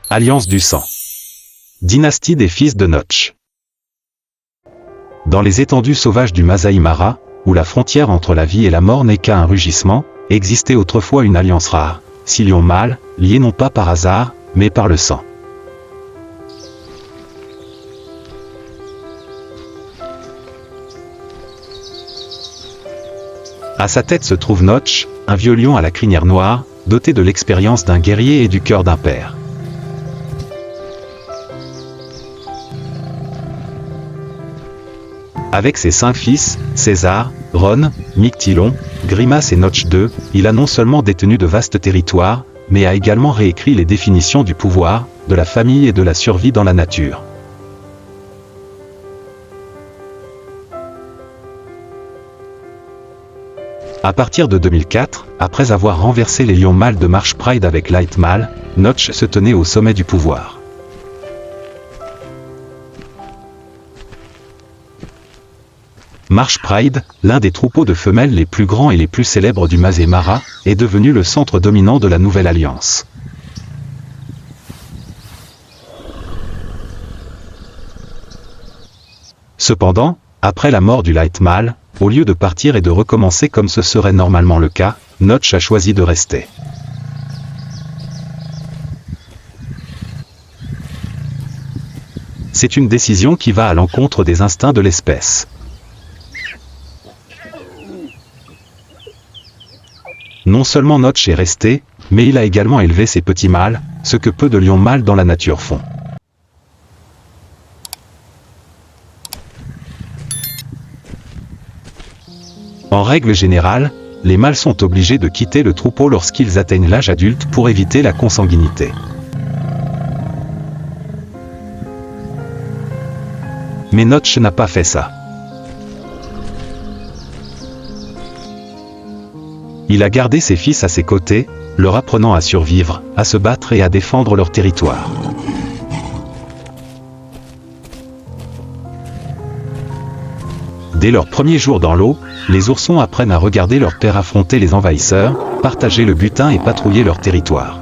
Alliance du sang. Dynastie des fils de Notch. Dans les étendues sauvages du Masai Mara, où la frontière entre la vie et la mort n'est qu'un rugissement, existait autrefois une alliance rare, 6 lions mâles, liés non pas par hasard, mais par le sang. À sa tête se trouve Notch, un vieux lion à la crinière noire, doté de l'expérience d'un guerrier et du cœur d'un père. Avec ses 5 fils, César, Ron, Mictilon, Grimace et Notch II, il a non seulement détenu de vastes territoires, mais a également réécrit les définitions du pouvoir, de la famille et de la survie dans la nature. À partir de 2004, après avoir renversé les lions mâles de Marsh Pride avec Light Mâle, Notch se tenait au sommet du pouvoir. Marsh Pride, l'un des troupeaux de femelles les plus grands et les plus célèbres du Masai Mara, est devenu le centre dominant de la nouvelle alliance. Cependant, après la mort du Light Mâle, au lieu de partir et de recommencer comme ce serait normalement le cas, Notch a choisi de rester. C'est une décision qui va à l'encontre des instincts de l'espèce. Non seulement Notch est resté, mais il a également élevé ses petits mâles, ce que peu de lions mâles dans la nature font. En règle générale, les mâles sont obligés de quitter le troupeau lorsqu'ils atteignent l'âge adulte pour éviter la consanguinité. Mais Notch n'a pas fait ça. Il a gardé ses fils à ses côtés, leur apprenant à survivre, à se battre et à défendre leur territoire. Dès leur premier jour dans l'eau, les oursons apprennent à regarder leur père affronter les envahisseurs, partager le butin et patrouiller leur territoire.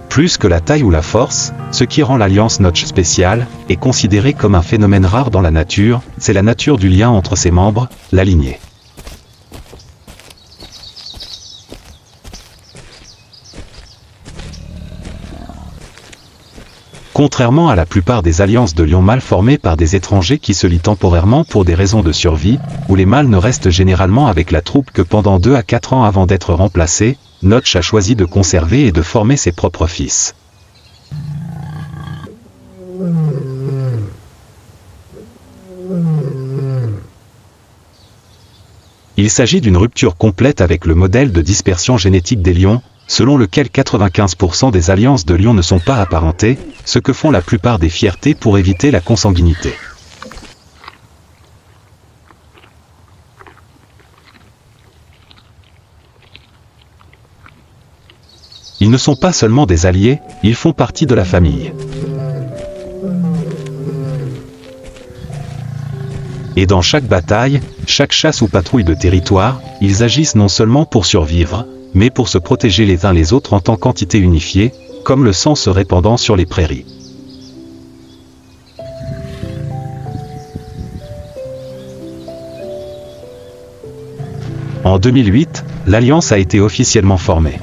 Plus que la taille ou la force, ce qui rend l'alliance Notch spéciale, est considéré comme un phénomène rare dans la nature, c'est la nature du lien entre ses membres, la lignée. Contrairement à la plupart des alliances de lions mâles formées par des étrangers qui se lient temporairement pour des raisons de survie, où les mâles ne restent généralement avec la troupe que pendant 2 à 4 ans avant d'être remplacés, Notch a choisi de conserver et de former ses propres fils. Il s'agit d'une rupture complète avec le modèle de dispersion génétique des lions, selon lequel 95% des alliances de lions ne sont pas apparentées, ce que font la plupart des fiertés pour éviter la consanguinité. Ils ne sont pas seulement des alliés, ils font partie de la famille. Et dans chaque bataille, chaque chasse ou patrouille de territoire, ils agissent non seulement pour survivre, mais pour se protéger les uns les autres en tant qu'entité unifiée, comme le sang se répandant sur les prairies. En 2008, l'alliance a été officiellement formée.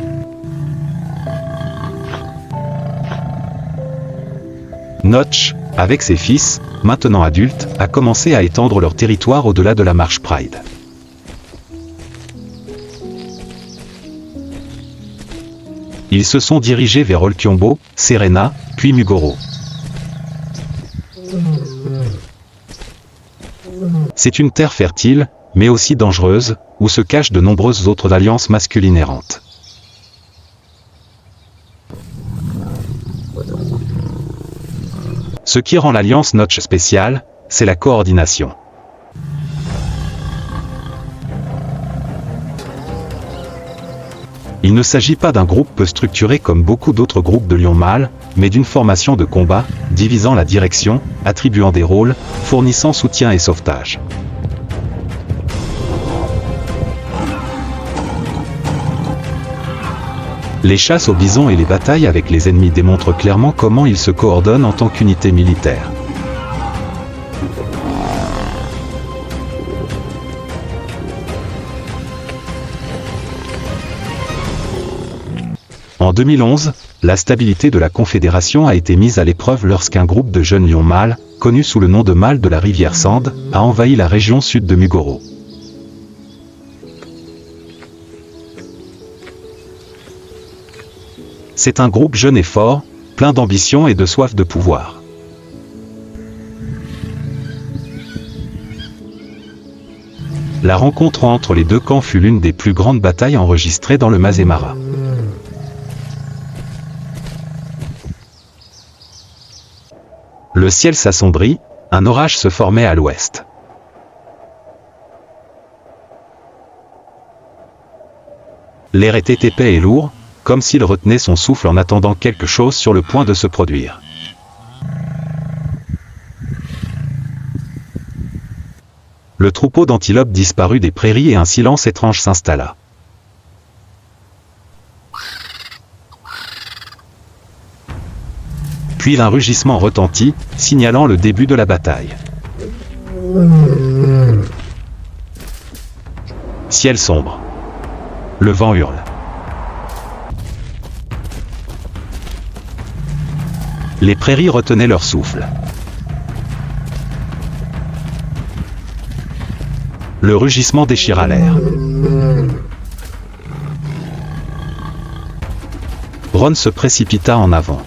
Notch, avec ses fils, maintenant adultes, a commencé à étendre leur territoire au-delà de la Marsh Pride. Ils se sont dirigés vers Olkiombo, Serena, puis Mugoro. C'est une terre fertile, mais aussi dangereuse, où se cachent de nombreuses autres alliances masculines errantes. Ce qui rend l'alliance Notch spéciale, c'est la coordination. Il ne s'agit pas d'un groupe peu structuré comme beaucoup d'autres groupes de lions mâles, mais d'une formation de combat, divisant la direction, attribuant des rôles, fournissant soutien et sauvetage. Les chasses aux bisons et les batailles avec les ennemis démontrent clairement comment ils se coordonnent en tant qu'unité militaire. En 2011, la stabilité de la Confédération a été mise à l'épreuve lorsqu'un groupe de jeunes lions mâles, connu sous le nom de mâles de la rivière Sand, a envahi la région sud de Mugoro. C'est un groupe jeune et fort, plein d'ambition et de soif de pouvoir. La rencontre entre les deux camps fut l'une des plus grandes batailles enregistrées dans le Masai Mara. Le ciel s'assombrit, un orage se formait à l'ouest. L'air était épais et lourd, comme s'il retenait son souffle en attendant quelque chose sur le point de se produire. Le troupeau d'antilopes disparut des prairies et un silence étrange s'installa. Puis un rugissement retentit, signalant le début de la bataille. Ciel sombre. Le vent hurle. Les prairies retenaient leur souffle. Le rugissement déchira l'air. Ron se précipita en avant.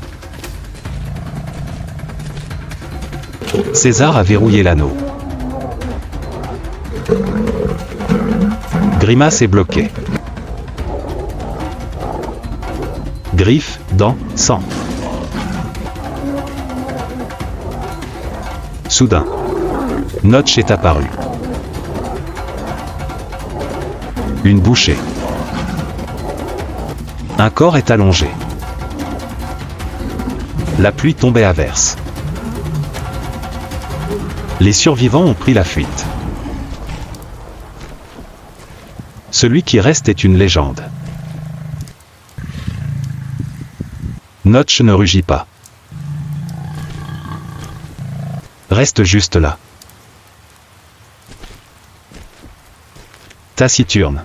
César a verrouillé l'anneau. Grimace est bloqué. Griffes, dents, sang. Soudain, Notch est apparu. Une bouchée. Un corps est allongé. La pluie tombait à verse. Les survivants ont pris la fuite. Celui qui reste est une légende. Notch ne rugit pas. Reste juste là. Taciturne.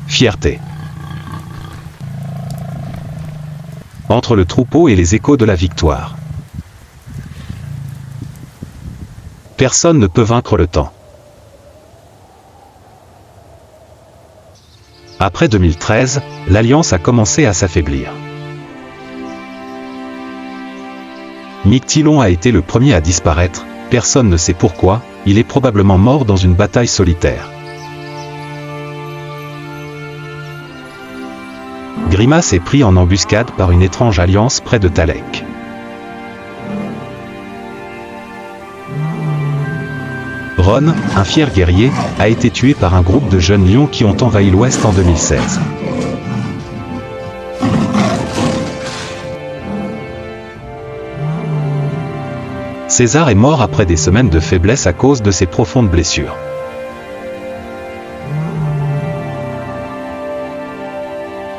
Fierté. Entre le troupeau et les échos de la victoire. Personne ne peut vaincre le temps. Après 2013, l'Alliance a commencé à s'affaiblir. Mictilon a été le premier à disparaître, personne ne sait pourquoi, il est probablement mort dans une bataille solitaire. Grimace est pris en embuscade par une étrange alliance près de Talek. Ron, un fier guerrier, a été tué par un groupe de jeunes lions qui ont envahi l'Ouest en 2016. César est mort après des semaines de faiblesse à cause de ses profondes blessures.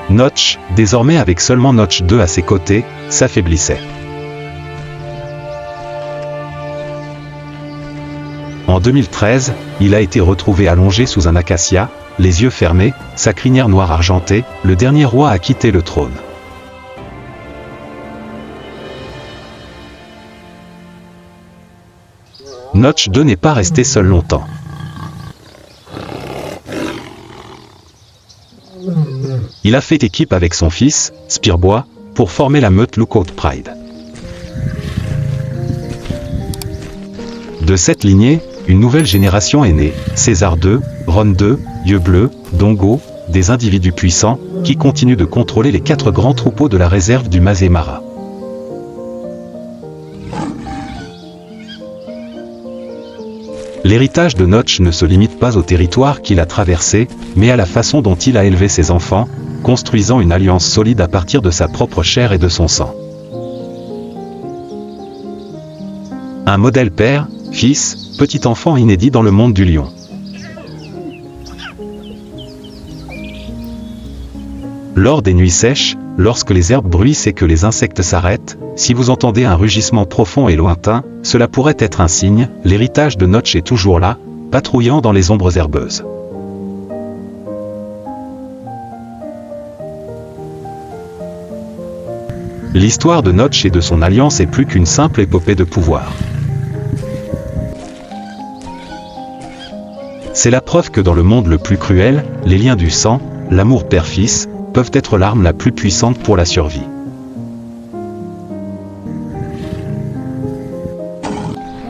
Notch, désormais avec seulement Notch 2 à ses côtés, s'affaiblissait. En 2013, il a été retrouvé allongé sous un acacia, les yeux fermés, sa crinière noire argentée, le dernier roi a quitté le trône. Notch 2 n'est pas resté seul longtemps. Il a fait équipe avec son fils, Spearboy, pour former la meute Lookout Pride. De cette lignée, une nouvelle génération est née, César 2, Ron 2, Yeux Bleus, Dongo, des individus puissants, qui continuent de contrôler les 4 grands troupeaux de la réserve du Masai Mara. L'héritage de Notch ne se limite pas au territoire qu'il a traversé, mais à la façon dont il a élevé ses enfants, construisant une alliance solide à partir de sa propre chair et de son sang. Un modèle père, fils, petit enfant inédit dans le monde du lion. Lors des nuits sèches, lorsque les herbes bruissent et que les insectes s'arrêtent, si vous entendez un rugissement profond et lointain, cela pourrait être un signe, l'héritage de Notch est toujours là, patrouillant dans les ombres herbeuses. L'histoire de Notch et de son alliance est plus qu'une simple épopée de pouvoir. C'est la preuve que dans le monde le plus cruel, les liens du sang, l'amour père-fils, peuvent être l'arme la plus puissante pour la survie.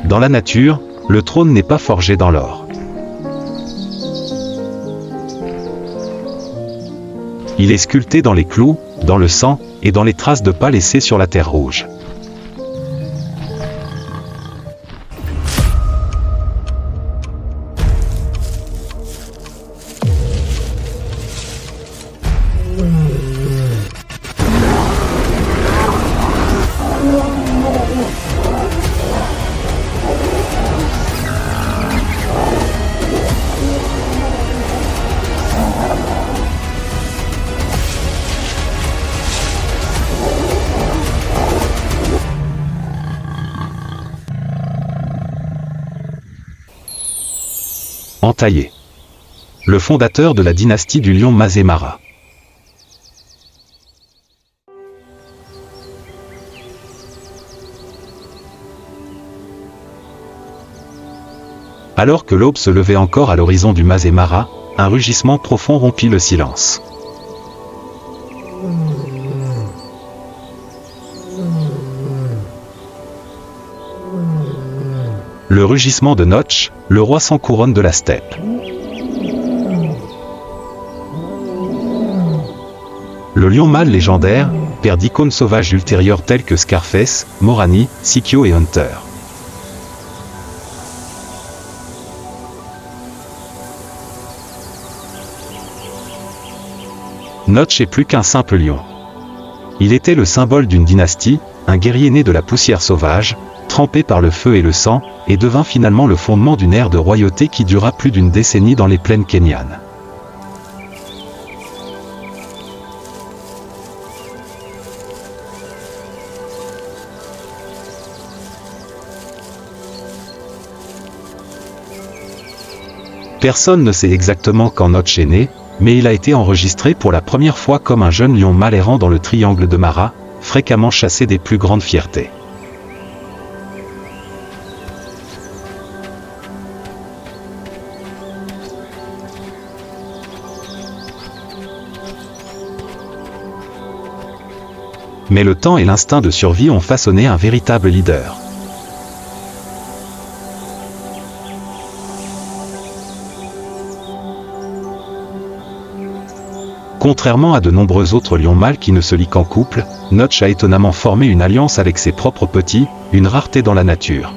Dans la nature, le trône n'est pas forgé dans l'or. Il est sculpté dans les clous, dans le sang, et dans les traces de pas laissées sur la terre rouge. Entaillé. Le fondateur de la dynastie du lion Mazemara. Alors que l'aube se levait encore à l'horizon du Mazemara, un rugissement profond rompit le silence. Le rugissement de Notch, le roi sans couronne de la steppe. Le lion mâle légendaire, père d'icônes sauvages ultérieures telles que Scarface, Morani, Sikyo et Hunter. Notch est plus qu'un simple lion. Il était le symbole d'une dynastie, un guerrier né de la poussière sauvage, trempé par le feu et le sang, et devint finalement le fondement d'une ère de royauté qui dura plus d'une décennie dans les plaines kenyanes. Personne ne sait exactement quand Notch est né, mais il a été enregistré pour la première fois comme un jeune lion mâle errant dans le triangle de Mara, fréquemment chassé des plus grandes fiertés. Mais le temps et l'instinct de survie ont façonné un véritable leader. Contrairement à de nombreux autres lions mâles qui ne se lient qu'en couple, Notch a étonnamment formé une alliance avec ses propres petits, une rareté dans la nature.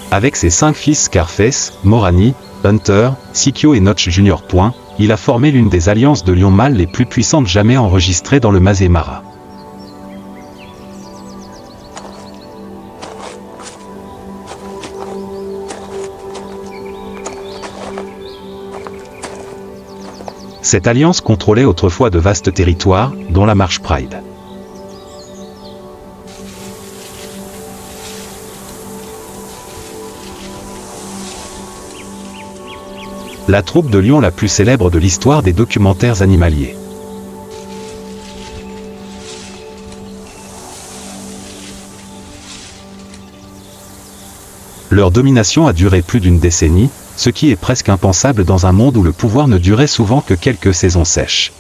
Avec ses 5 fils Scarface, Morani, Hunter, Sikyo et Notch Jr. Il a formé l'une des alliances de lions mâles les plus puissantes jamais enregistrées dans le Mazemara. Cette alliance contrôlait autrefois de vastes territoires, dont la Marsh Pride. La troupe de lions la plus célèbre de l'histoire des documentaires animaliers. Leur domination a duré plus d'une décennie, ce qui est presque impensable dans un monde où le pouvoir ne durait souvent que quelques saisons sèches.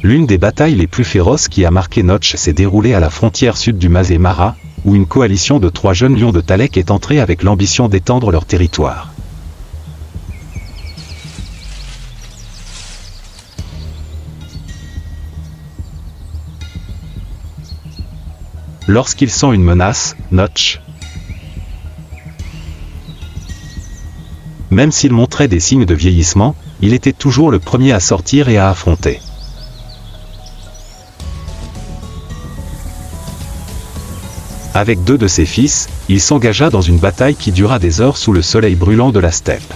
L'une des batailles les plus féroces qui a marqué Notch s'est déroulée à la frontière sud du Mazemara, où une coalition de 3 jeunes lions de Talek est entrée avec l'ambition d'étendre leur territoire. lorsqu'il sent une menace, Notch. Même s'il montrait des signes de vieillissement, il était toujours le premier à sortir et à affronter. Avec 2 de ses fils, il s'engagea dans une bataille qui dura des heures sous le soleil brûlant de la steppe.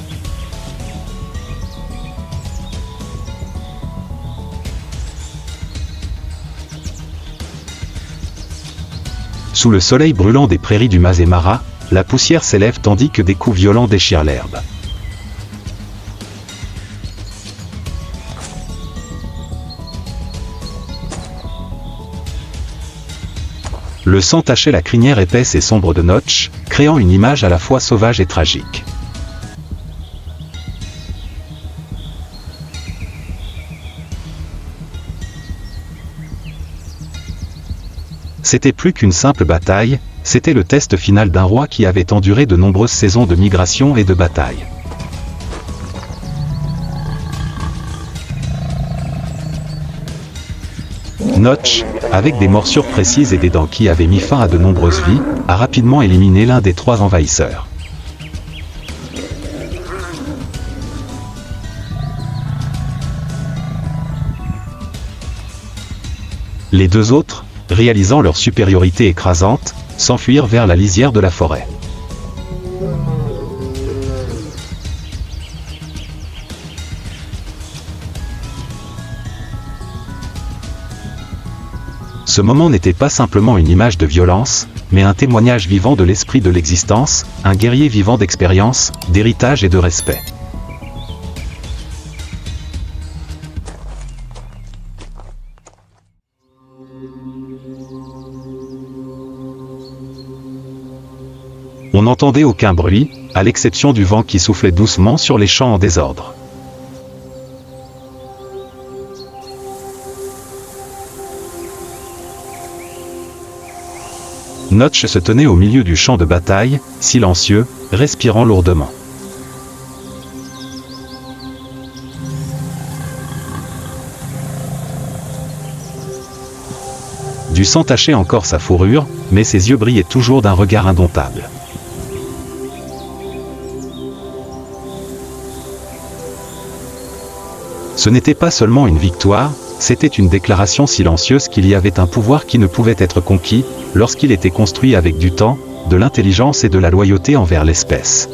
Sous le soleil brûlant des prairies du Mazemara, la poussière s'élève tandis que des coups violents déchirent l'herbe. Le sang tachait la crinière épaisse et sombre de Notch, créant une image à la fois sauvage et tragique. C'était plus qu'une simple bataille, c'était le test final d'un roi qui avait enduré de nombreuses saisons de migration et de bataille. Notch, avec des morsures précises et des dents qui avaient mis fin à de nombreuses vies, a rapidement éliminé l'un des 3 envahisseurs. Les 2 autres, réalisant leur supériorité écrasante, s'enfuirent vers la lisière de la forêt. Ce moment n'était pas simplement une image de violence, mais un témoignage vivant de l'esprit de l'existence, un guerrier vivant d'expérience, d'héritage et de respect. On n'entendait aucun bruit, à l'exception du vent qui soufflait doucement sur les champs en désordre. Notch se tenait au milieu du champ de bataille, silencieux, respirant lourdement. Du sang tachait encore sa fourrure, mais ses yeux brillaient toujours d'un regard indomptable. Ce n'était pas seulement une victoire, c'était une déclaration silencieuse qu'il y avait un pouvoir qui ne pouvait être conquis, lorsqu'il était construit avec du temps, de l'intelligence et de la loyauté envers l'espèce.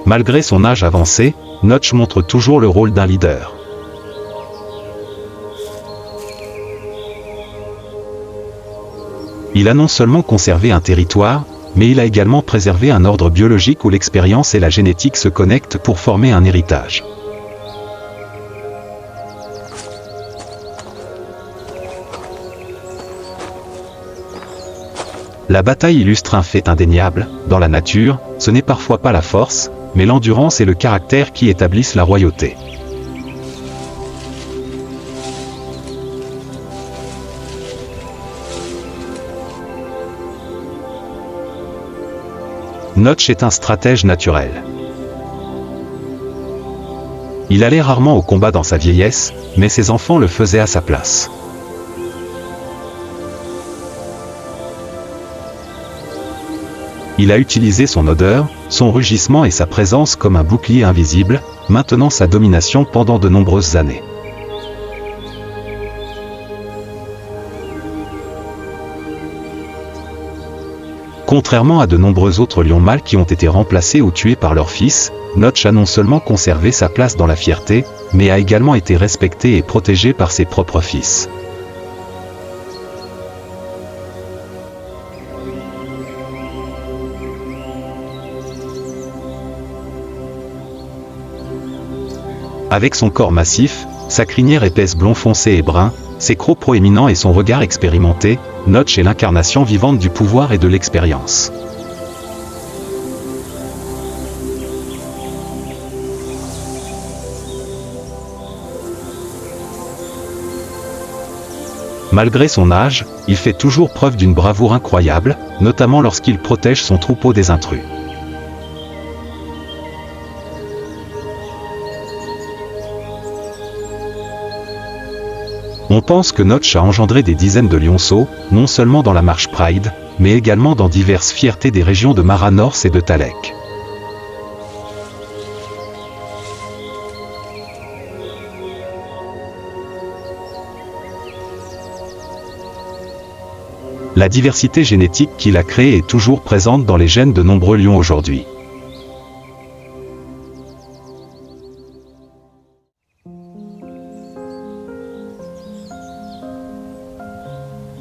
Malgré son âge avancé, Notch montre toujours le rôle d'un leader. Il a non seulement conservé un territoire, mais il a également préservé un ordre biologique où l'expérience et la génétique se connectent pour former un héritage. La bataille illustre un fait indéniable, dans la nature, ce n'est parfois pas la force, mais l'endurance et le caractère qui établissent la royauté. Notch est un stratège naturel. Il allait rarement au combat dans sa vieillesse, mais ses enfants le faisaient à sa place. Il a utilisé son odeur, son rugissement et sa présence comme un bouclier invisible, maintenant sa domination pendant de nombreuses années. Contrairement à de nombreux autres lions mâles qui ont été remplacés ou tués par leurs fils, Notch a non seulement conservé sa place dans la fierté, mais a également été respecté et protégé par ses propres fils. Avec son corps massif, sa crinière épaisse blond foncé et brun, ses crocs proéminents et son regard expérimenté, Notch est l'incarnation vivante du pouvoir et de l'expérience. Malgré son âge, il fait toujours preuve d'une bravoure incroyable, notamment lorsqu'il protège son troupeau des intrus. On pense que Notch a engendré des dizaines de lionceaux, non seulement dans la marche Pride, mais également dans diverses fiertés des régions de Mara North et de Talek. La diversité génétique qu'il a créée est toujours présente dans les gènes de nombreux lions aujourd'hui.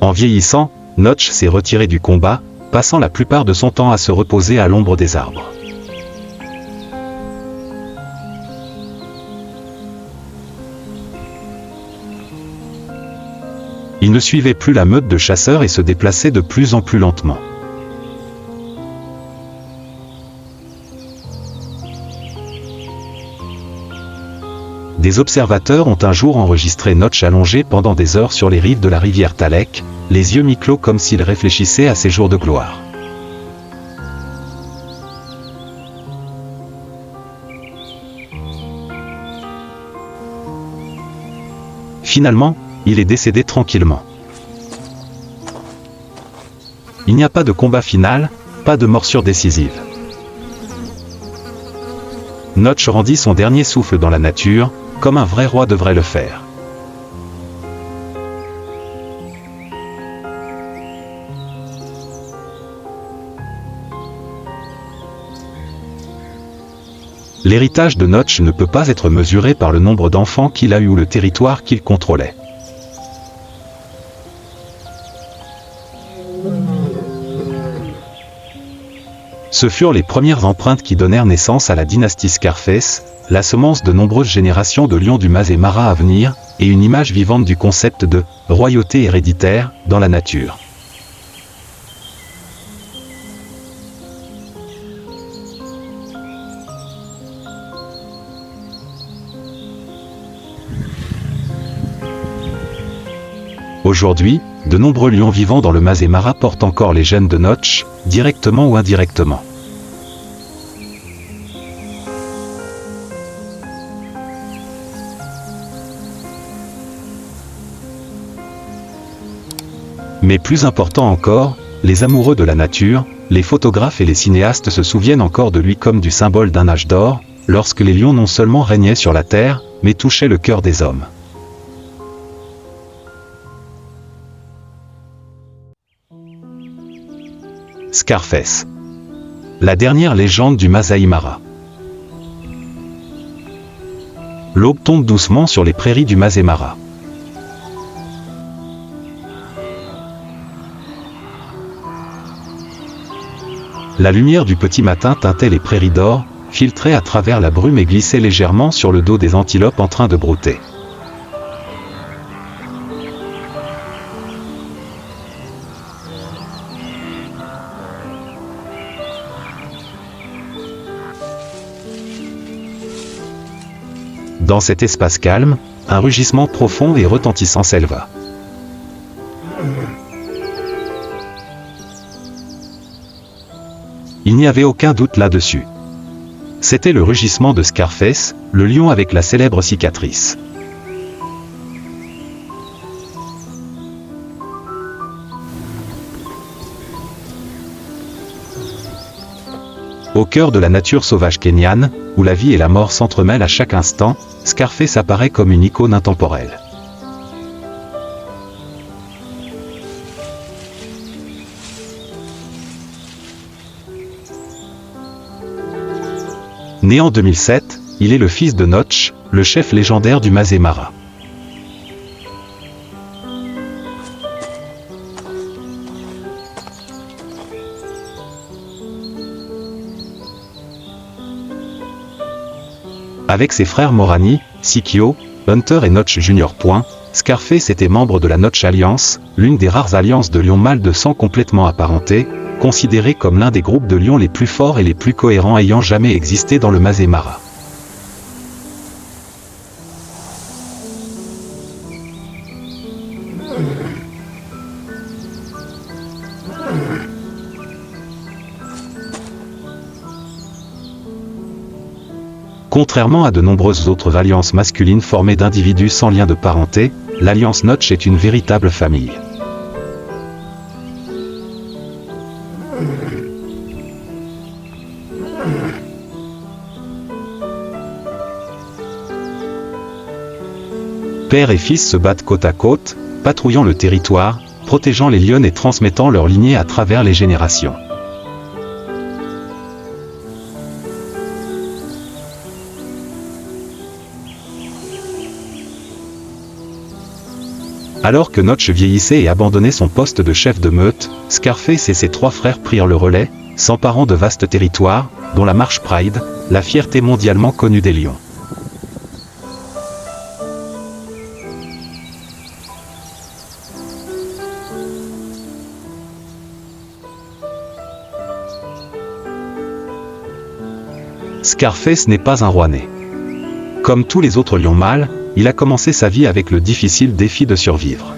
En vieillissant, Notch s'est retiré du combat, passant la plupart de son temps à se reposer à l'ombre des arbres. Il ne suivait plus la meute de chasseurs et se déplaçait de plus en plus lentement. Des observateurs ont un jour enregistré Notch allongé pendant des heures sur les rives de la rivière Talek, les yeux mi-clos comme s'il réfléchissait à ses jours de gloire. Finalement, il est décédé tranquillement. Il n'y a pas de combat final, pas de morsure décisive. Notch rendit son dernier souffle dans la nature, comme un vrai roi devrait le faire. L'héritage de Notch ne peut pas être mesuré par le nombre d'enfants qu'il a eu ou le territoire qu'il contrôlait. Ce furent les premières empreintes qui donnèrent naissance à la dynastie Scarface, la semence de nombreuses générations de lions du Masai Mara à venir, et une image vivante du concept de « royauté héréditaire » dans la nature. Aujourd'hui, de nombreux lions vivant dans le Masai Mara portent encore les gènes de Notch, directement ou indirectement. Mais plus important encore, les amoureux de la nature, les photographes et les cinéastes se souviennent encore de lui comme du symbole d'un âge d'or, lorsque les lions non seulement régnaient sur la terre, mais touchaient le cœur des hommes. Scarface. La dernière légende du Masai Mara. L'aube tombe doucement sur les prairies du Masai Mara. La lumière du petit matin teintait les prairies d'or, filtrait à travers la brume et glissait légèrement sur le dos des antilopes en train de brouter. Dans cet espace calme, un rugissement profond et retentissant s'éleva. Il n'y avait aucun doute là-dessus. C'était le rugissement de Scarface, le lion avec la célèbre cicatrice. Au cœur de la nature sauvage kenyane, où la vie et la mort s'entremêlent à chaque instant, Scarface apparaît comme une icône intemporelle. Né en 2007, il est le fils de Notch, le chef légendaire du Masai Mara. Avec ses frères Morani, Sikio, Hunter et Notch Jr. Scarface était membre de la Notch Alliance, l'une des rares alliances de lions mâles de sang complètement apparentés, considéré comme l'un des groupes de lions les plus forts et les plus cohérents ayant jamais existé dans le Masai Mara. Contrairement à de nombreuses autres alliances masculines formées d'individus sans lien de parenté, l'Alliance Notch est une véritable famille. Père et fils se battent côte à côte, patrouillant le territoire, protégeant les lionnes et transmettant leur lignée à travers les générations. Alors que Notch vieillissait et abandonnait son poste de chef de meute, Scarface et ses 3 frères prirent le relais, s'emparant de vastes territoires, dont la Marsh Pride, la fierté mondialement connue des lions. Scarface n'est pas un roi né. Comme tous les autres lions mâles, il a commencé sa vie avec le difficile défi de survivre.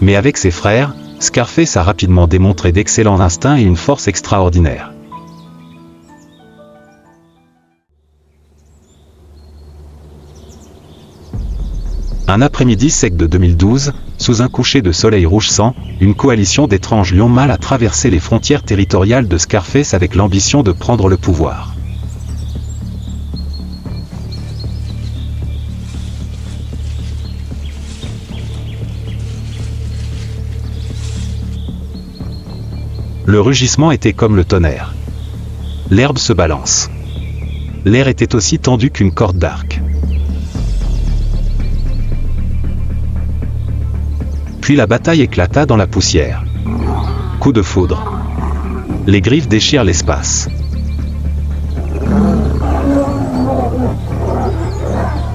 Mais avec ses frères, Scarface a rapidement démontré d'excellents instincts et une force extraordinaire. Un après-midi sec de 2012, sous un coucher de soleil rouge sang, une coalition d'étranges lions mâles a traversé les frontières territoriales de Scarface avec l'ambition de prendre le pouvoir. Le rugissement était comme le tonnerre. L'herbe se balance. L'air était aussi tendu qu'une corde d'arc. Puis la bataille éclata dans la poussière. Coup de foudre. Les griffes déchirent l'espace.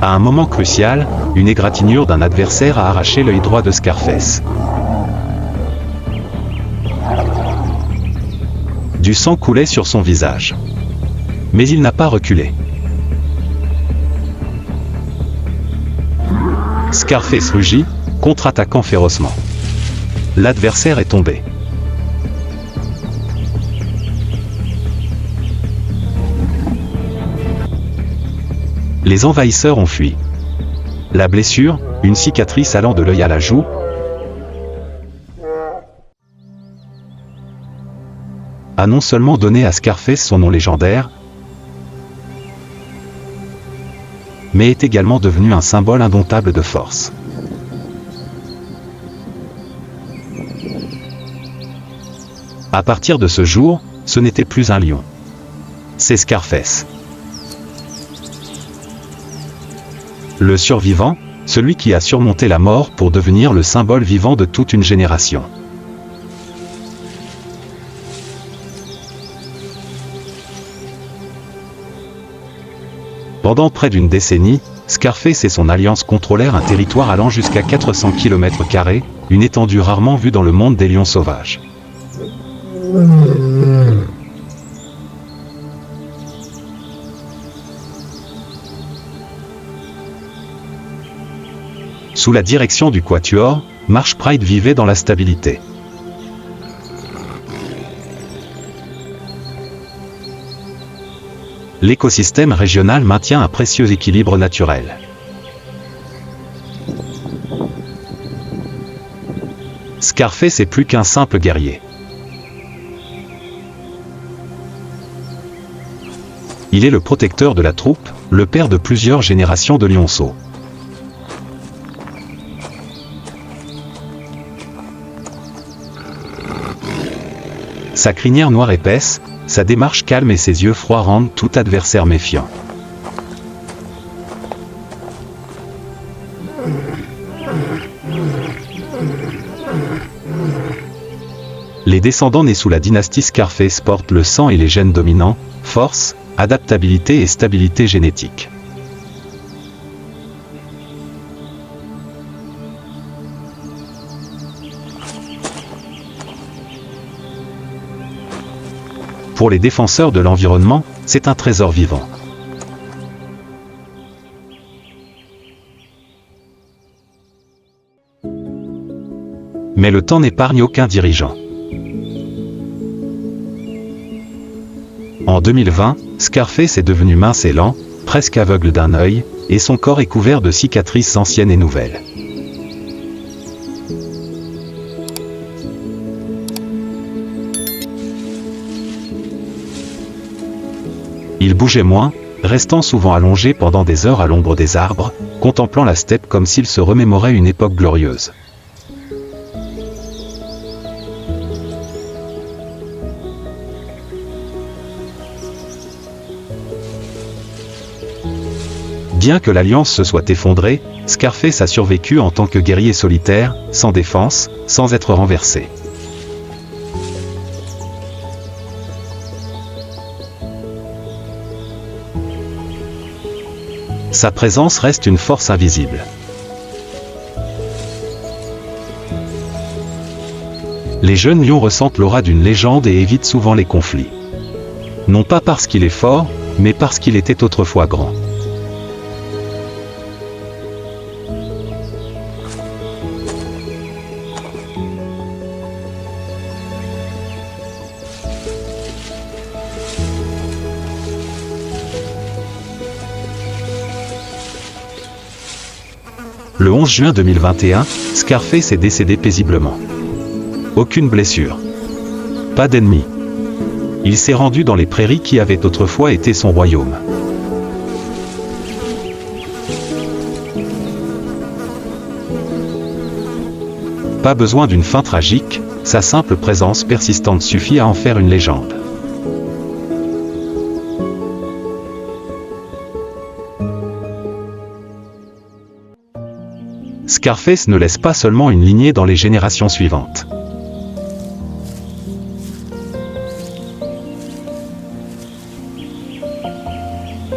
À un moment crucial, une égratignure d'un adversaire a arraché l'œil droit de Scarface. Du sang coulait sur son visage. Mais il n'a pas reculé. Scarface rugit, contre-attaquant férocement. L'adversaire est tombé. Les envahisseurs ont fui. La blessure, une cicatrice allant de l'œil à la joue, a non seulement donné à Scarface son nom légendaire, mais est également devenu un symbole indomptable de force. À partir de ce jour, ce n'était plus un lion. C'est Scarface. Le survivant, celui qui a surmonté la mort pour devenir le symbole vivant de toute une génération. Pendant près d'une décennie, Scarface et son alliance contrôlèrent un territoire allant jusqu'à 400 km², une étendue rarement vue dans le monde des lions sauvages. Sous la direction du Quatuor, Marsh Pride vivait dans la stabilité. L'écosystème régional maintient un précieux équilibre naturel. Scarface est plus qu'un simple guerrier. Il est le protecteur de la troupe, le père de plusieurs générations de lionceaux. Sa crinière noire épaisse, sa démarche calme et ses yeux froids rendent tout adversaire méfiant. Les descendants nés sous la dynastie Scarface portent le sang et les gènes dominants, force, adaptabilité et stabilité génétique. Pour les défenseurs de l'environnement, c'est un trésor vivant. Mais le temps n'épargne aucun dirigeant. En 2020, Scarface est devenu mince et lent, presque aveugle d'un œil, et son corps est couvert de cicatrices anciennes et nouvelles. Il bougeait moins, restant souvent allongé pendant des heures à l'ombre des arbres, contemplant la steppe comme s'il se remémorait une époque glorieuse. Bien que l'Alliance se soit effondrée, Scarface a survécu en tant que guerrier solitaire, sans défense, sans être renversé. Sa présence reste une force invisible. Les jeunes lions ressentent l'aura d'une légende et évitent souvent les conflits. Non pas parce qu'il est fort, mais parce qu'il était autrefois grand. Le 11 juin 2021, Scarface est décédé paisiblement. Aucune blessure. Pas d'ennemis. Il s'est rendu dans les prairies qui avaient autrefois été son royaume. Pas besoin d'une fin tragique, sa simple présence persistante suffit à en faire une légende. Scarface ne laisse pas seulement une lignée dans les générations suivantes.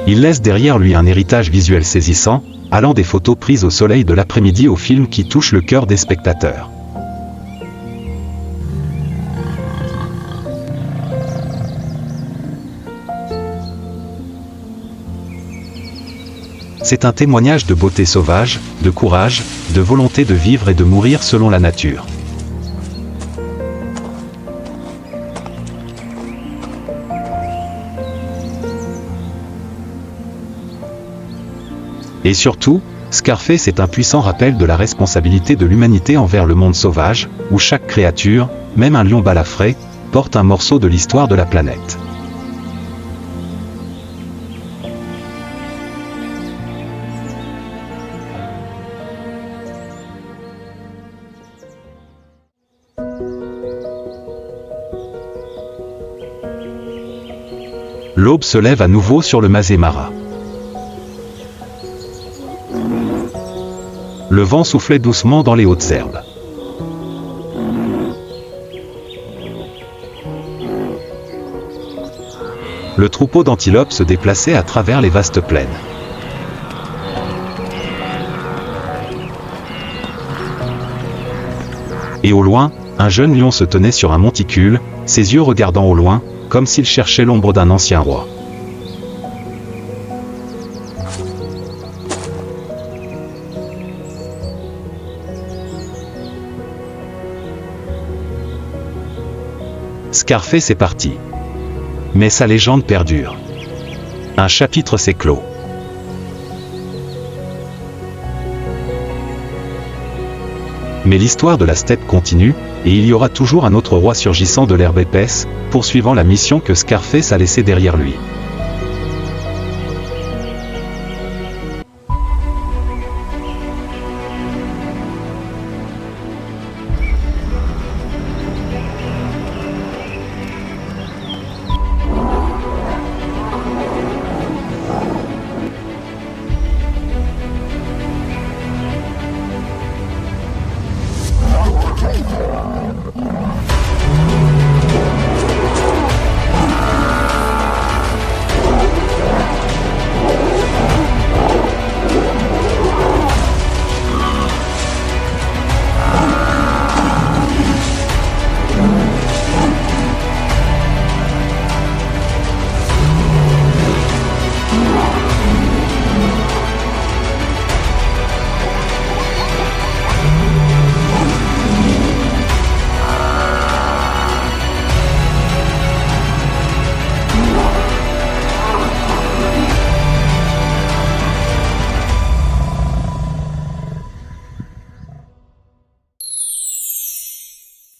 Il laisse derrière lui un héritage visuel saisissant, allant des photos prises au soleil de l'après-midi aux films qui touchent le cœur des spectateurs. C'est un témoignage de beauté sauvage, de courage, de volonté de vivre et de mourir selon la nature. Et surtout, Scarface est un puissant rappel de la responsabilité de l'humanité envers le monde sauvage, où chaque créature, même un lion balafré, porte un morceau de l'histoire de la planète. L'aube se lève à nouveau sur le Masai Mara. Le vent soufflait doucement dans les hautes herbes. Le troupeau d'antilopes se déplaçait à travers les vastes plaines. Et au loin, un jeune lion se tenait sur un monticule, ses yeux regardant au loin, comme s'il cherchait l'ombre d'un ancien roi. Scarface est parti. Mais sa légende perdure. Un chapitre s'est clos. Mais l'histoire de la steppe continue, et il y aura toujours un autre roi surgissant de l'herbe épaisse, poursuivant la mission que Scarface a laissée derrière lui.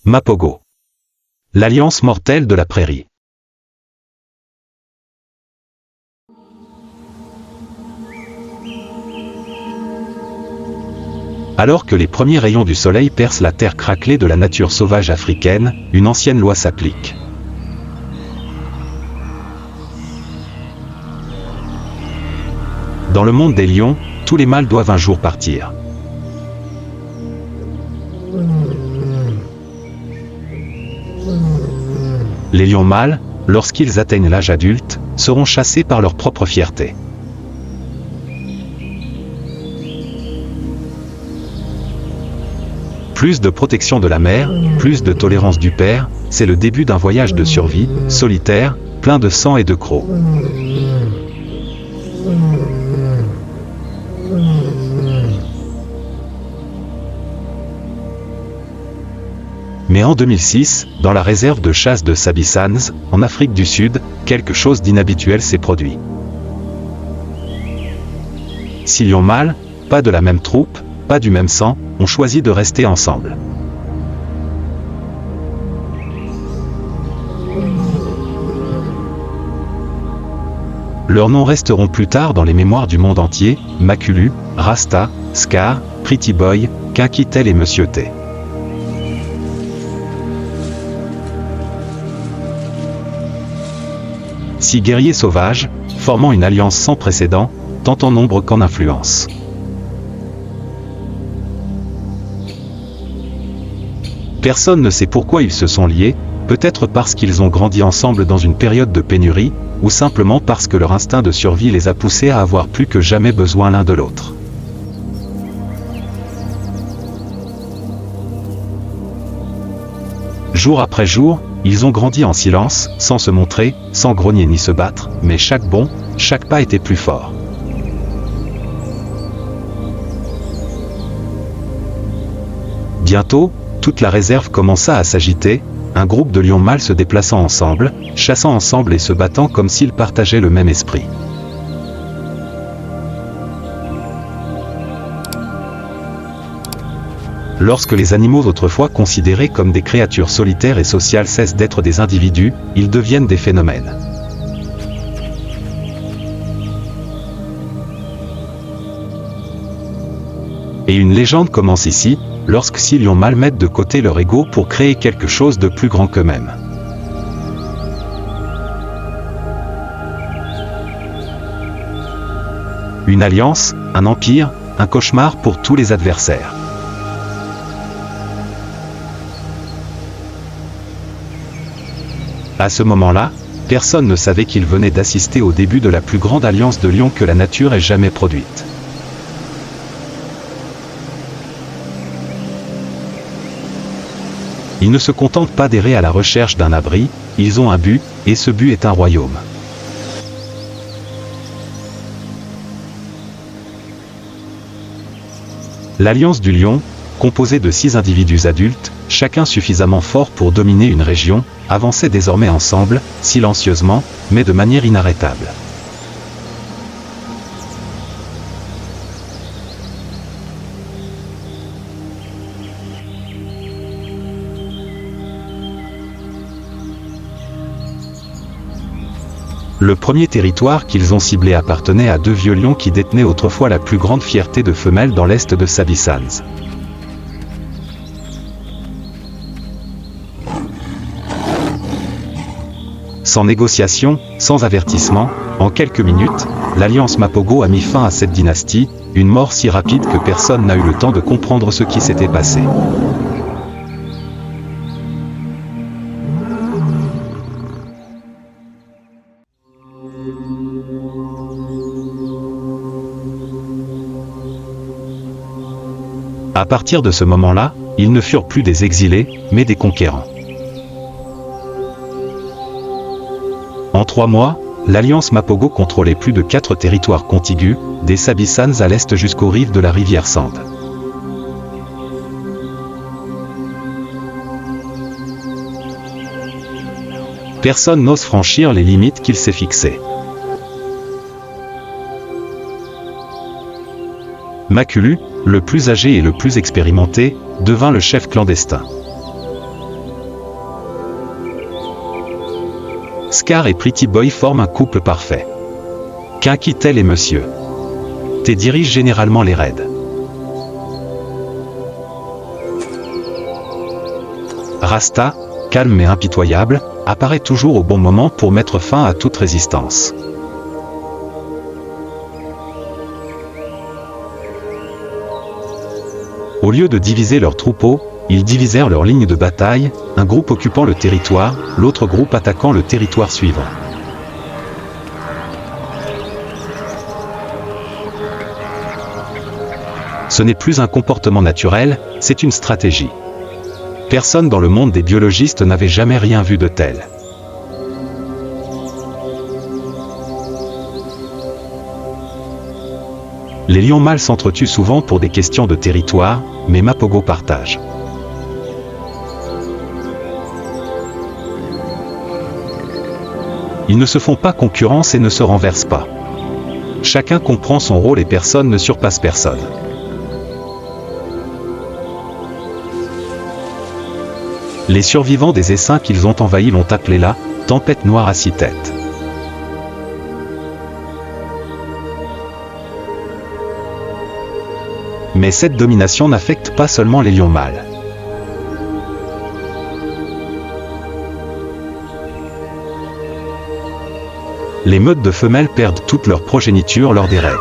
Mapogo. L'alliance mortelle de la prairie. Alors que les premiers rayons du soleil percent la terre craquelée de la nature sauvage africaine, une ancienne loi s'applique. Dans le monde des lions, tous les mâles doivent un jour partir. Les lions mâles, lorsqu'ils atteignent l'âge adulte, seront chassés par leur propre fierté. Plus de protection de la mère, plus de tolérance du père, c'est le début d'un voyage de survie, solitaire, plein de sang et de crocs. Mais en 2006, dans la réserve de chasse de Sabi Sands, en Afrique du Sud, quelque chose d'inhabituel s'est produit. 6 lions mâles, pas de la même troupe, pas du même sang, ont choisi de rester ensemble. Leurs noms resteront plus tard dans les mémoires du monde entier: Makulu, Rasta, Scar, Pretty Boy, Kinky-Tail et Monsieur T. Six guerriers sauvages, formant une alliance sans précédent, tant en nombre qu'en influence. Personne ne sait pourquoi ils se sont liés, peut-être parce qu'ils ont grandi ensemble dans une période de pénurie, ou simplement parce que leur instinct de survie les a poussés à avoir plus que jamais besoin l'un de l'autre. Jour après jour, ils ont grandi en silence, sans se montrer, sans grogner ni se battre, mais chaque bond, chaque pas était plus fort. Bientôt, toute la réserve commença à s'agiter, un groupe de lions mâles se déplaçant ensemble, chassant ensemble et se battant comme s'ils partageaient le même esprit. Lorsque les animaux autrefois considérés comme des créatures solitaires et sociales cessent d'être des individus, ils deviennent des phénomènes. Et une légende commence ici, lorsque 6 lions mâles mettent de côté leur ego pour créer quelque chose de plus grand qu'eux-mêmes. Une alliance, un empire, un cauchemar pour tous les adversaires. À ce moment-là, personne ne savait qu'il venait d'assister au début de la plus grande alliance de lions que la nature ait jamais produite. Ils ne se contentent pas d'errer à la recherche d'un abri, ils ont un but, et ce but est un royaume. L'Alliance du Lion, composée de 6 individus adultes, chacun suffisamment fort pour dominer une région, avançait désormais ensemble, silencieusement, mais de manière inarrêtable. Le premier territoire qu'ils ont ciblé appartenait à 2 vieux lions qui détenaient autrefois la plus grande fierté de femelles dans l'est de Sabi Sands. Sans négociation, sans avertissement, en quelques minutes, l'alliance Mapogo a mis fin à cette dynastie, une mort si rapide que personne n'a eu le temps de comprendre ce qui s'était passé. À partir de ce moment-là, ils ne furent plus des exilés, mais des conquérants. En 3 mois, l'Alliance Mapogo contrôlait plus de 4 territoires contigus, des Sabi Sands à l'est jusqu'aux rives de la rivière Sand. Personne n'ose franchir les limites qu'il s'est fixées. Makulu, le plus âgé et le plus expérimenté, devint le chef clandestin. Scar et Pretty Boy forment un couple parfait. Kinky Tail et Monsieur T dirigent généralement les raids. Rasta, calme mais impitoyable, apparaît toujours au bon moment pour mettre fin à toute résistance. Au lieu de diviser leur troupeau, ils divisèrent leur ligne de bataille, un groupe occupant le territoire, l'autre groupe attaquant le territoire suivant. Ce n'est plus un comportement naturel, c'est une stratégie. Personne dans le monde des biologistes n'avait jamais rien vu de tel. Les lions mâles s'entretuent souvent pour des questions de territoire, mais Mapogo partage. Ils ne se font pas concurrence et ne se renversent pas. Chacun comprend son rôle et personne ne surpasse personne. Les survivants des essaims qu'ils ont envahis l'ont appelé la « tempête noire à 6 têtes ». Mais cette domination n'affecte pas seulement les lions mâles. Les meutes de femelles perdent toute leur progéniture lors des raids.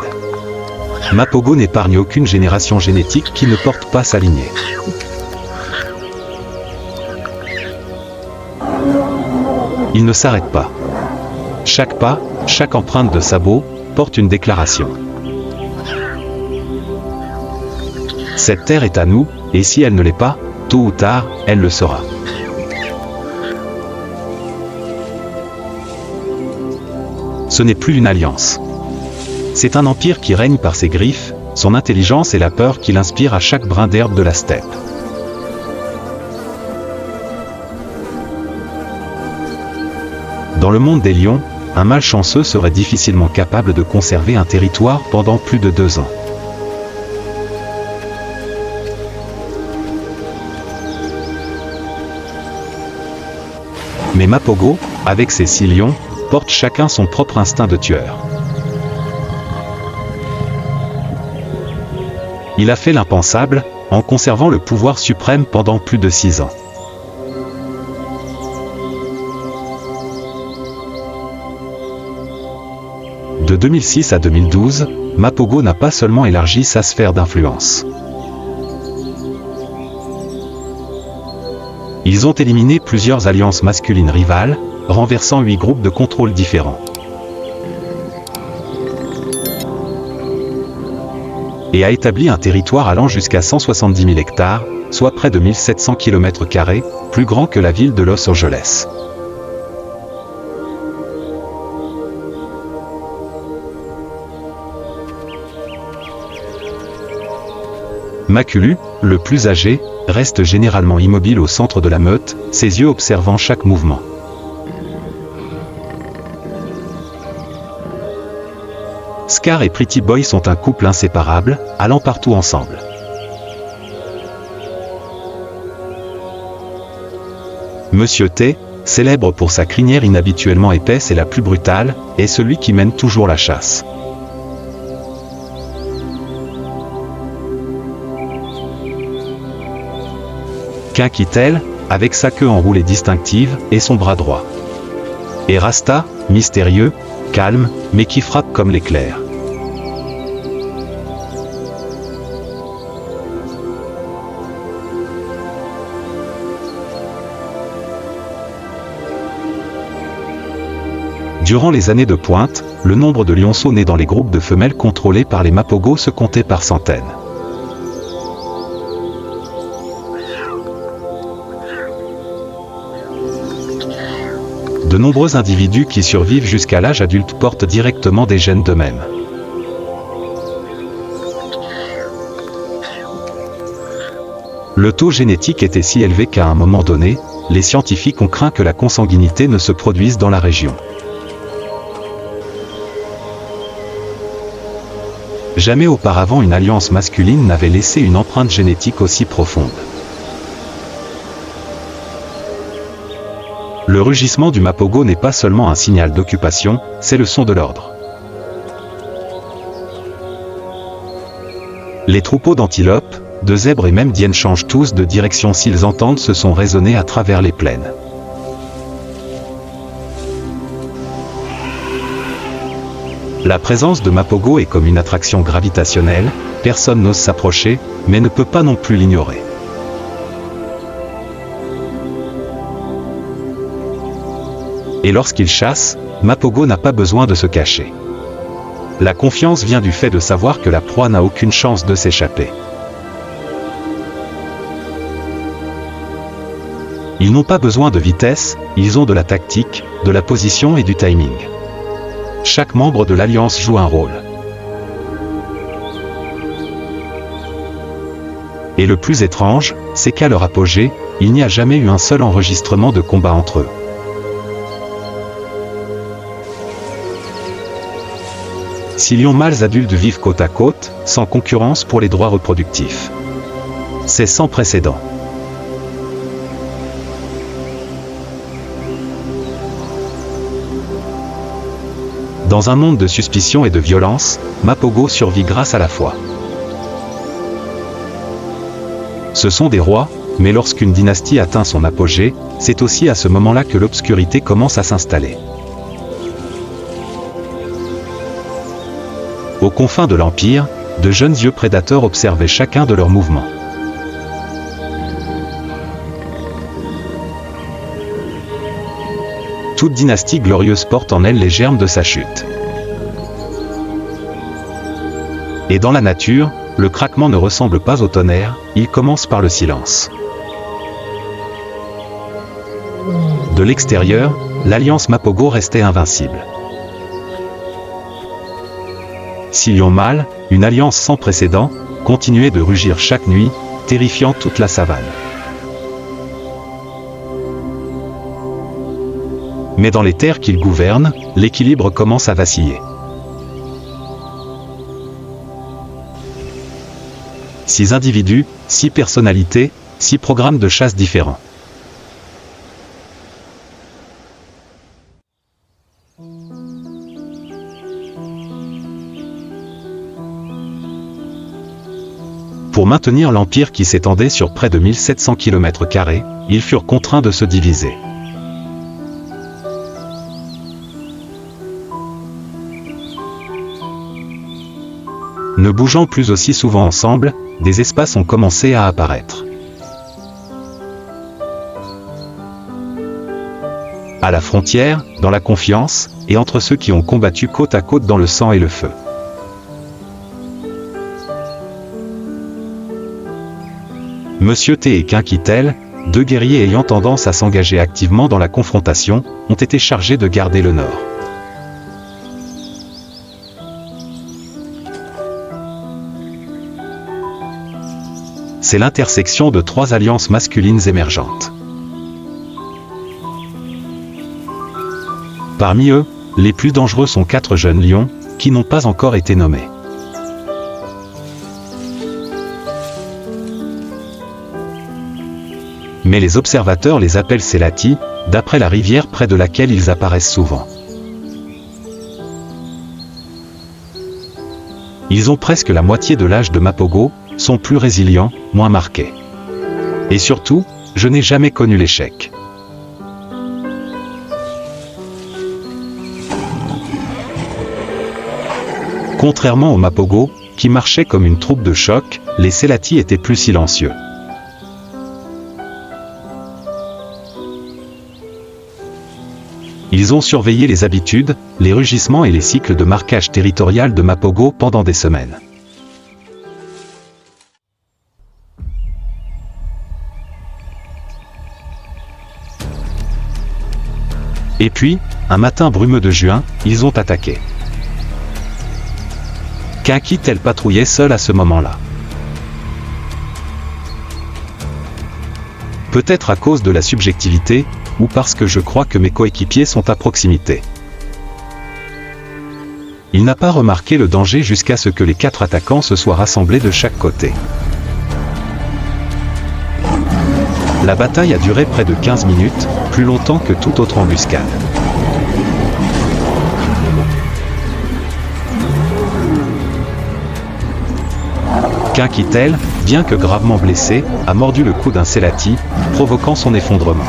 Mapogo n'épargne aucune génération génétique qui ne porte pas sa lignée. Il ne s'arrête pas. Chaque pas, chaque empreinte de sabot, porte une déclaration. Cette terre est à nous, et si elle ne l'est pas, tôt ou tard, elle le sera. Ce n'est plus une alliance. C'est un empire qui règne par ses griffes, son intelligence et la peur qu'il inspire à chaque brin d'herbe de la steppe. Dans le monde des lions, un malchanceux serait difficilement capable de conserver un territoire pendant plus de 2 ans. Mais Mapogo, avec ses 6 lions, porte chacun son propre instinct de tueur. Il a fait l'impensable, en conservant le pouvoir suprême pendant plus de 6 ans. De 2006 à 2012, Mapogo n'a pas seulement élargi sa sphère d'influence. Ils ont éliminé plusieurs alliances masculines rivales, renversant 8 groupes de contrôle différents. Et a établi un territoire allant jusqu'à 170 000 hectares, soit près de 1700 km², plus grand que la ville de Los Angeles. Makulu, le plus âgé, reste généralement immobile au centre de la meute, ses yeux observant chaque mouvement. Scar et Pretty Boy sont un couple inséparable, allant partout ensemble. Monsieur T, célèbre pour sa crinière inhabituellement épaisse et la plus brutale, est celui qui mène toujours la chasse. Kinky Tail, avec sa queue enroulée distinctive, et son bras droit. Et Rasta, mystérieux, calme, mais qui frappe comme l'éclair. Durant les années de pointe, le nombre de lionceaux nés dans les groupes de femelles contrôlés par les Mapogo se comptait par centaines. De nombreux individus qui survivent jusqu'à l'âge adulte portent directement des gènes d'eux-mêmes. Le taux génétique était si élevé qu'à un moment donné, les scientifiques ont craint que la consanguinité ne se produise dans la région. Jamais auparavant une alliance masculine n'avait laissé une empreinte génétique aussi profonde. Le rugissement du mapogo n'est pas seulement un signal d'occupation, c'est le son de l'ordre. Les troupeaux d'antilopes, de zèbres et même d'hyènes changent tous de direction s'ils entendent ce son résonner à travers les plaines. La présence de mapogo est comme une attraction gravitationnelle, personne n'ose s'approcher, mais ne peut pas non plus l'ignorer. Et lorsqu'il chasse, mapogo n'a pas besoin de se cacher. La confiance vient du fait de savoir que la proie n'a aucune chance de s'échapper. Ils n'ont pas besoin de vitesse, ils ont de la tactique, de la position et du timing. Chaque membre de l'Alliance joue un rôle. Et le plus étrange, c'est qu'à leur apogée, il n'y a jamais eu un seul enregistrement de combat entre eux. Six lions mâles adultes vivent côte à côte, sans concurrence pour les droits reproductifs. C'est sans précédent. Dans un monde de suspicion et de violence, Mapogo survit grâce à la foi. Ce sont des rois, mais lorsqu'une dynastie atteint son apogée, c'est aussi à ce moment-là que l'obscurité commence à s'installer. Aux confins de l'Empire, de jeunes yeux prédateurs observaient chacun de leurs mouvements. Toute dynastie glorieuse porte en elle les germes de sa chute. Et dans la nature, le craquement ne ressemble pas au tonnerre, il commence par le silence. De l'extérieur, l'alliance Mapogo restait invincible. Six lions mâles, une alliance sans précédent, continuait de rugir chaque nuit, terrifiant toute la savane. Mais dans les terres qu'ils gouvernent, l'équilibre commence à vaciller. Six individus, six personnalités, six programmes de chasse différents. Pour maintenir l'empire qui s'étendait sur près de 1700 km², ils furent contraints de se diviser. Ne bougeant plus aussi souvent ensemble, des espaces ont commencé à apparaître. À la frontière, dans la confiance, et entre ceux qui ont combattu côte à côte dans le sang et le feu. Monsieur T et Quinquitel, deux guerriers ayant tendance à s'engager activement dans la confrontation, ont été chargés de garder le nord. C'est l'intersection de trois alliances masculines émergentes. Parmi eux, les plus dangereux sont quatre jeunes lions, qui n'ont pas encore été nommés. Mais les observateurs les appellent Selati, d'après la rivière près de laquelle ils apparaissent souvent. Ils ont presque la moitié de l'âge de Mapogo, sont plus résilients, moins marqués. Et surtout, je n'ai jamais connu l'échec. Contrairement aux Mapogo, qui marchaient comme une troupe de choc, les Selati étaient plus silencieux. Ils ont surveillé les habitudes, les rugissements et les cycles de marquage territorial de Mapogo pendant des semaines. Et puis, un matin brumeux de juin, ils ont attaqué. Quinquitel patrouillait seul à ce moment-là. Peut-être à cause de la subjectivité, ou parce que je crois que mes coéquipiers sont à proximité. Il n'a pas remarqué le danger jusqu'à ce que les quatre attaquants se soient rassemblés de chaque côté. La bataille a duré près de 15 minutes, plus longtemps que toute autre embuscade. Kinkitel, bien que gravement blessé, a mordu le cou d'un Selati, provoquant son effondrement.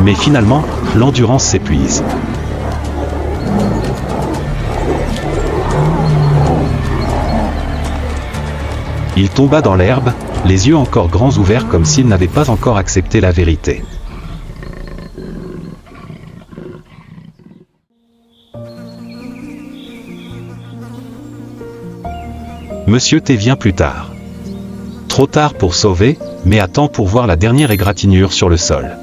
Mais finalement, l'endurance s'épuise. Il tomba dans l'herbe, les yeux encore grands ouverts comme s'il n'avait pas encore accepté la vérité. Monsieur T vient plus tard. Trop tard pour sauver, mais à temps pour voir la dernière égratignure sur le sol.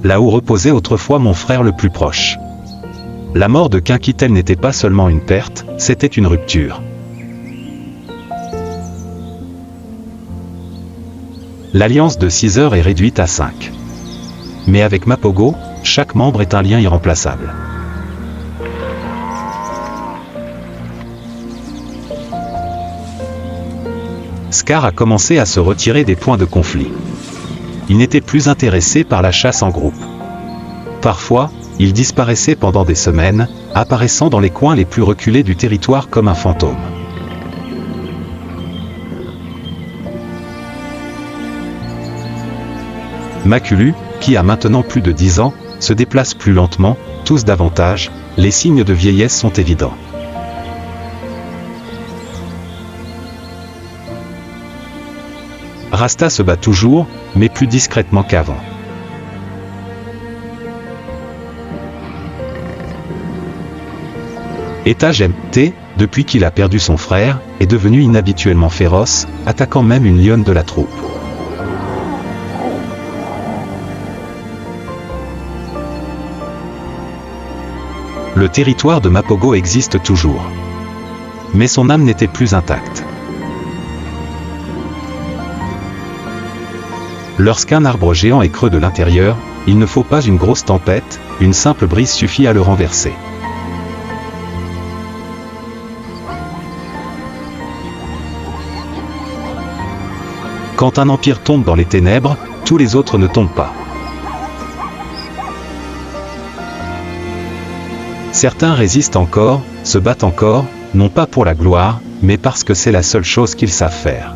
Là où reposait autrefois mon frère le plus proche. La mort de Kinkitel n'était pas seulement une perte, c'était une rupture. L'alliance de 6 heures est réduite à 5. Mais avec Mapogo, chaque membre est un lien irremplaçable. Scar a commencé à se retirer des points de conflit. Il n'était plus intéressé par la chasse en groupe. Parfois, il disparaissait pendant des semaines, apparaissant dans les coins les plus reculés du territoire comme un fantôme. Makulu, qui a maintenant plus de 10 ans, se déplace plus lentement, tous davantage, les signes de vieillesse sont évidents. Rasta se bat toujours, mais plus discrètement qu'avant. Eta GMT, depuis qu'il a perdu son frère, est devenu inhabituellement féroce, attaquant même une lionne de la troupe. Le territoire de Mapogo existe toujours. Mais son âme n'était plus intacte. Lorsqu'un arbre géant est creux de l'intérieur, il ne faut pas une grosse tempête, une simple brise suffit à le renverser. Quand un empire tombe dans les ténèbres, tous les autres ne tombent pas. Certains résistent encore, se battent encore, non pas pour la gloire, mais parce que c'est la seule chose qu'ils savent faire.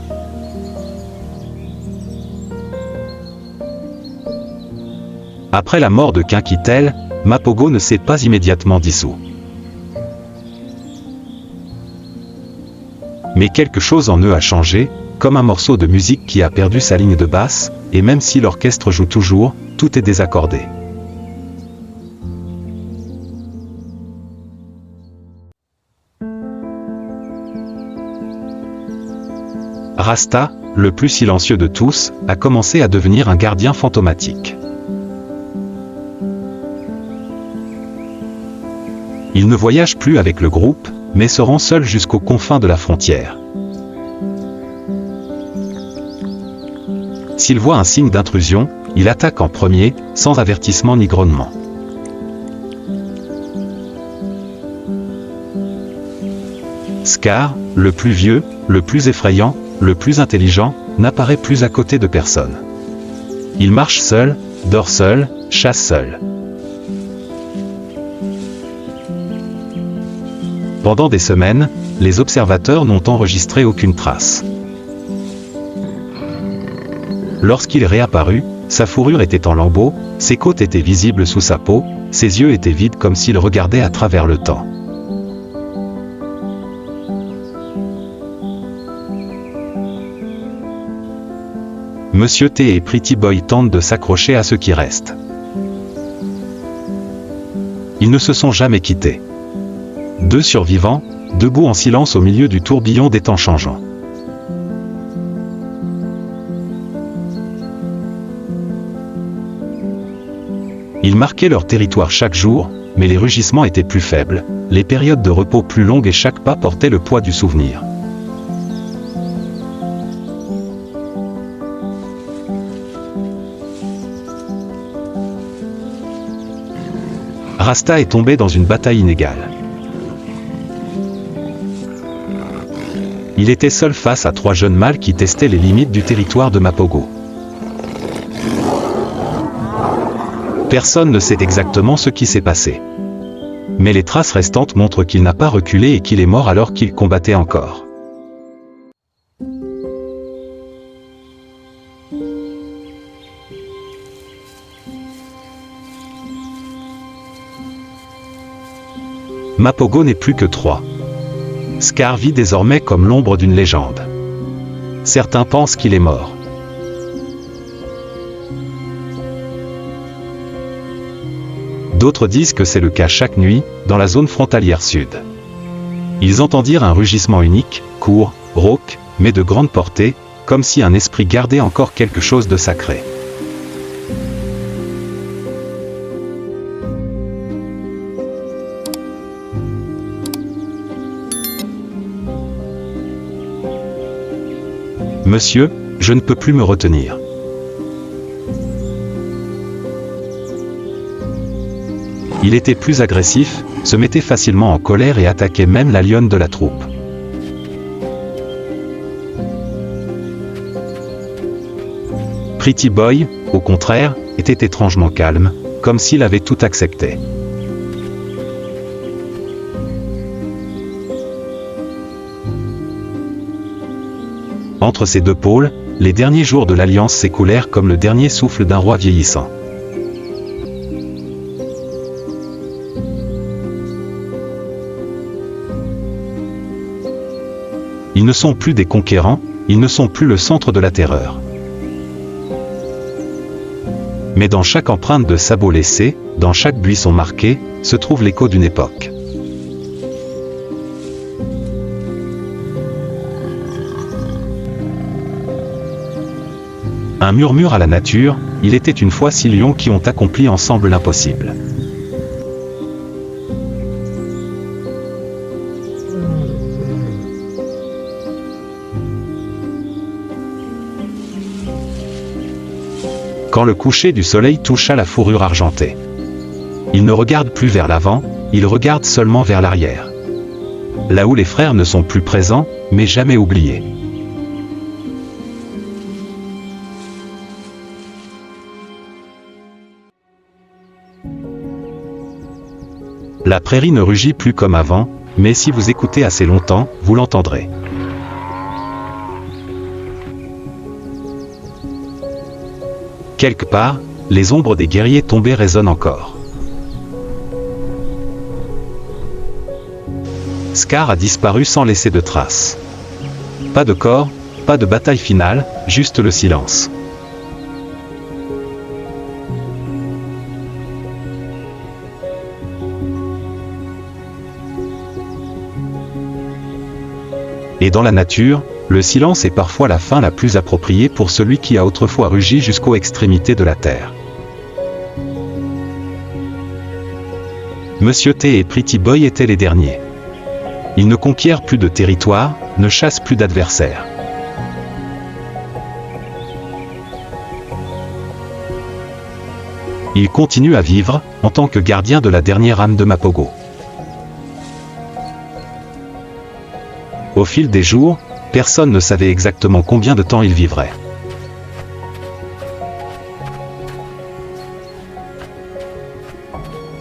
Après la mort de Kinkitel, Mapogo ne s'est pas immédiatement dissous. Mais quelque chose en eux a changé, comme un morceau de musique qui a perdu sa ligne de basse, et même si l'orchestre joue toujours, tout est désaccordé. Rasta, le plus silencieux de tous, a commencé à devenir un gardien fantomatique. Il ne voyage plus avec le groupe, mais se rend seul jusqu'aux confins de la frontière. S'il voit un signe d'intrusion, il attaque en premier, sans avertissement ni grognement. Scar, le plus vieux, le plus effrayant, le plus intelligent, n'apparaît plus à côté de personne. Il marche seul, dort seul, chasse seul. Pendant des semaines, les observateurs n'ont enregistré aucune trace. Lorsqu'il réapparut, sa fourrure était en lambeaux, ses côtes étaient visibles sous sa peau, ses yeux étaient vides comme s'il regardait à travers le temps. Monsieur T et Pretty Boy tentent de s'accrocher à ce qui reste. Ils ne se sont jamais quittés. Deux survivants, debout en silence au milieu du tourbillon des temps changeants. Ils marquaient leur territoire chaque jour, mais les rugissements étaient plus faibles, les périodes de repos plus longues et chaque pas portait le poids du souvenir. Rasta est tombé dans une bataille inégale. Il était seul face à 3 jeunes mâles qui testaient les limites du territoire de Mapogo. Personne ne sait exactement ce qui s'est passé. Mais les traces restantes montrent qu'il n'a pas reculé et qu'il est mort alors qu'il combattait encore. Mapogo n'est plus que 3. Scar vit désormais comme l'ombre d'une légende. Certains pensent qu'il est mort. D'autres disent que c'est le cas chaque nuit, dans la zone frontalière sud. Ils entendirent un rugissement unique, court, rauque, mais de grande portée, comme si un esprit gardait encore quelque chose de sacré. Monsieur, je ne peux plus me retenir. Il était plus agressif, se mettait facilement en colère et attaquait même la lionne de la troupe. Pretty Boy, au contraire, était étrangement calme, comme s'il avait tout accepté. Entre ces deux pôles, les derniers jours de l'Alliance s'écoulèrent comme le dernier souffle d'un roi vieillissant. Ils ne sont plus des conquérants, ils ne sont plus le centre de la terreur. Mais dans chaque empreinte de sabot laissée, dans chaque buisson marqué, se trouve l'écho d'une époque. Un murmure à la nature, il était une fois 6 lions qui ont accompli ensemble l'impossible. Quand le coucher du soleil toucha la fourrure argentée. Il ne regarde plus vers l'avant, il regarde seulement vers l'arrière. Là où les frères ne sont plus présents, mais jamais oubliés. La prairie ne rugit plus comme avant, mais si vous écoutez assez longtemps, vous l'entendrez. Quelque part, les ombres des guerriers tombés résonnent encore. Scar a disparu sans laisser de traces. Pas de corps, pas de bataille finale, juste le silence. Et dans la nature, le silence est parfois la fin la plus appropriée pour celui qui a autrefois rugi jusqu'aux extrémités de la terre. Monsieur T et Pretty Boy étaient les derniers. Ils ne conquièrent plus de territoire, ne chassent plus d'adversaires. Ils continuent à vivre, en tant que gardiens de la dernière âme de Mapogo. Au fil des jours, personne ne savait exactement combien de temps ils vivraient.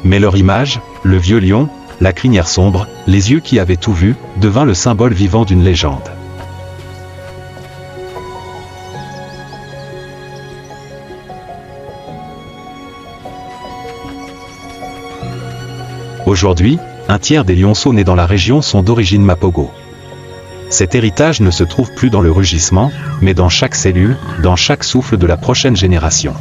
Mais leur image, le vieux lion, la crinière sombre, les yeux qui avaient tout vu, devint le symbole vivant d'une légende. Aujourd'hui, un tiers des lionceaux nés dans la région sont d'origine Mapogo. Cet héritage ne se trouve plus dans le rugissement, mais dans chaque cellule, dans chaque souffle de la prochaine génération.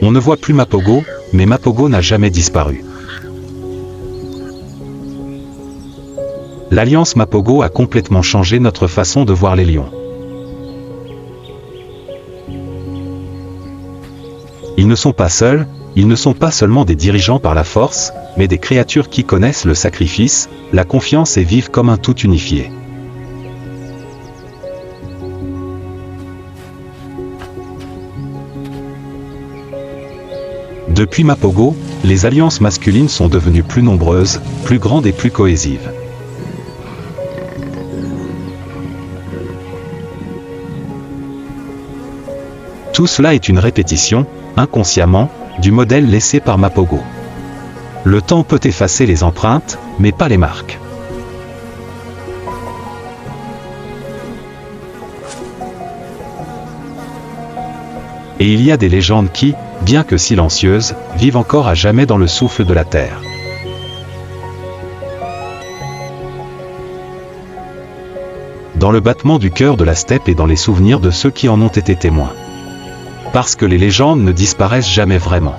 On ne voit plus Mapogo, mais Mapogo n'a jamais disparu. L'Alliance Mapogo a complètement changé notre façon de voir les lions. Ils ne sont pas seuls, ils ne sont pas seulement des dirigeants par la force, mais des créatures qui connaissent le sacrifice, la confiance et vivent comme un tout unifié. Depuis Mapogo, les alliances masculines sont devenues plus nombreuses, plus grandes et plus cohésives. Tout cela est une répétition, inconsciemment, du modèle laissé par Mapogo. Le temps peut effacer les empreintes, mais pas les marques. Et il y a des légendes qui, bien que silencieuses, vivent encore à jamais dans le souffle de la terre. Dans le battement du cœur de la steppe et dans les souvenirs de ceux qui en ont été témoins. Parce que les légendes ne disparaissent jamais vraiment.